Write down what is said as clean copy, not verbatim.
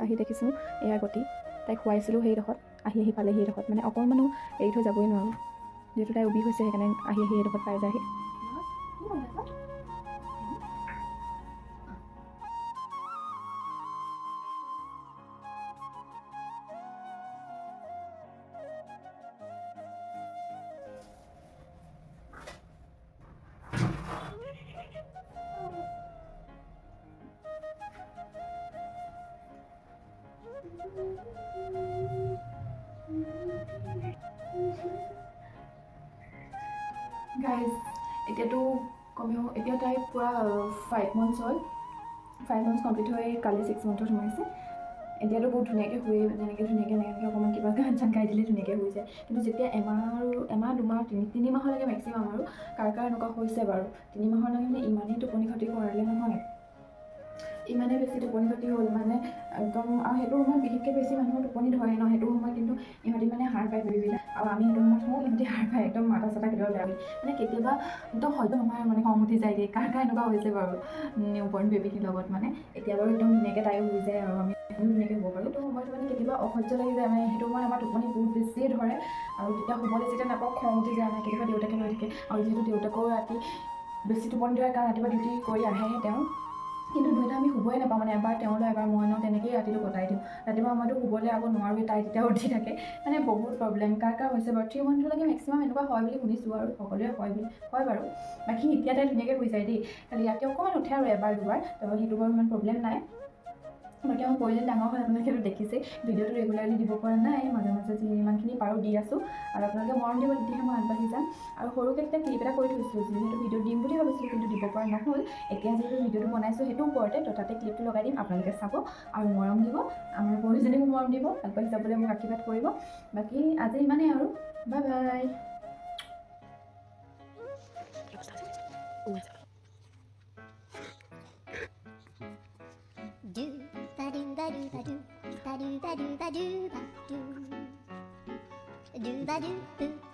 আহি দেখিছোঁ এয়া গতি তাইক খুৱাইছিলোঁ সেইডোখৰত আহি পালে সেইডোখৰত মানে অকণমানো এৰি থৈ যাবই নোৱাৰোঁ যিহেতু তাই উবি হৈছে সেইকাৰণে আহি সেইডোখৰত পাই যায়হি গাইজ এতিয়াতো কমেও এতিয়া তাই পূৰা 5 months হ'ল 5 months কমপ্লিট হৈ কালি 6 monthত সোমাইছে এতিয়াতো বহুত ধুনীয়াকৈ শুৱে যেনেকৈ ধুনীয়াকৈ এনেকৈ অকণমান কিবা গান চান গাই দিলে ধুনীয়াকৈ শুই যায় কিন্তু যেতিয়া এমাহ দুমাহ তিনি মাহলৈকে মেক্সিমাম আৰু কাৰ এনেকুৱা হৈছে বাৰু 3 মাহলৈকে মানে ইমানেই টোপনি ক্ষতি কৰালে নহয় ইমানেই বেছি টোপনি ক্ষতি হ'ল মানে একদম আৰু সেইটো সময়ত বিশেষকৈ বেছি মানুহৰ টোপনি ধৰে ন সেইটো সময়ত কিন্তু ইহঁতি মানে সাৰ পায় বেবীবিলাক আৰু আমি সেইটো সময়ত হওঁ ইহঁতি সাৰ পায় একদম মাথা চাথা কেতিয়াবা বেয়া মানে কেতিয়াবা একদম হয়তো নহয় মানে খং উঠি যায়গৈ কাৰ এনেকুৱা হৈছে বাৰু নিউবৰ্ণ বেবীখিনিৰ লগত মানে এতিয়া বাৰু একদম ধুনীয়াকৈ তাইও হৈ যায় আৰু আমিও ধুনীয়াকৈ হ'ব পাৰোঁ সেইটো সময়ত মানে কেতিয়াবা অসহ্য লাগি যায় মানে সেইটো সময়ত আমাৰ টোপনি বহুত বেছিয়ে ধৰে আৰু তেতিয়া শুবলৈ যেতিয়া নাপাওঁ খং উঠি যায় মানে কেতিয়াবা দেউতাকে লৈ থাকে আৰু যিহেতু দেউতাকৰো ৰাতি বেছি টোপনি ধৰে কাৰণ ৰাতিপুৱা ডিউটি কৰি আহেহে তেওঁ কিন্তু দুইটা আমি শুবই নাপাওঁ মানে এবাৰ তেওঁলৈ এবাৰ মই ন তেনেকৈয়ে ৰাতিটো কটাই দিওঁ ৰাতিপুৱা সময়তো শুবলৈ আকৌ নোৱাৰোঁ তাই তেতিয়া উঠি থাকে মানে বহুত প্ৰব্লেম কাৰ হৈছে বাৰু 3 monthলৈকে মেক্সিমাম এনেকুৱা হয় বুলি শুনিছোঁ আৰু সকলোৱে হয় বাৰু বাকী এতিয়া তাই ধুনীয়াকৈ শুই যায় দেই খালি ৰাতি অকণমান উঠে আৰু এবাৰ দুবাৰ তো সেইটো বাৰু ইমান প্ৰব্লেম নাই বাকী আমাৰ পৰিয়াল ডাঙৰ হয় আপোনালোকেতো দেখিছে ভিডিঅ'টো ৰেগুলাৰলি দিব পৰা নাই মাজে মাজে যিমানখিনি পাৰোঁ দি আছোঁ আৰু আপোনালোকে মৰম দিব তেতিয়াহে মই আগবাঢ়ি যাম আৰু সৰুকৈ তেতিয়া ক্লিপ এটা কৰি থৈছিলোঁ যিহেতু ভিডিঅ' দিম বুলি ভাবিছিলোঁ কিন্তু দিব পৰা নহ'ল এতিয়া যিহেতু ভিডিঅ'টো বনাইছোঁ সেইটো ওপৰতে তো তাতে ক্লিপটো লগাই দিম আপোনালোকে চাব আৰু মৰম দিব আমাৰ পৰিয়ালজনীকো মৰম দিব আগবাঢ়ি যাবলৈ মোক আশীৰ্বাদ কৰিব বাকী আজি ইমানেই আৰু bye bye Do ba do ba do ba do ba do ba do ba do ba do ba do ba do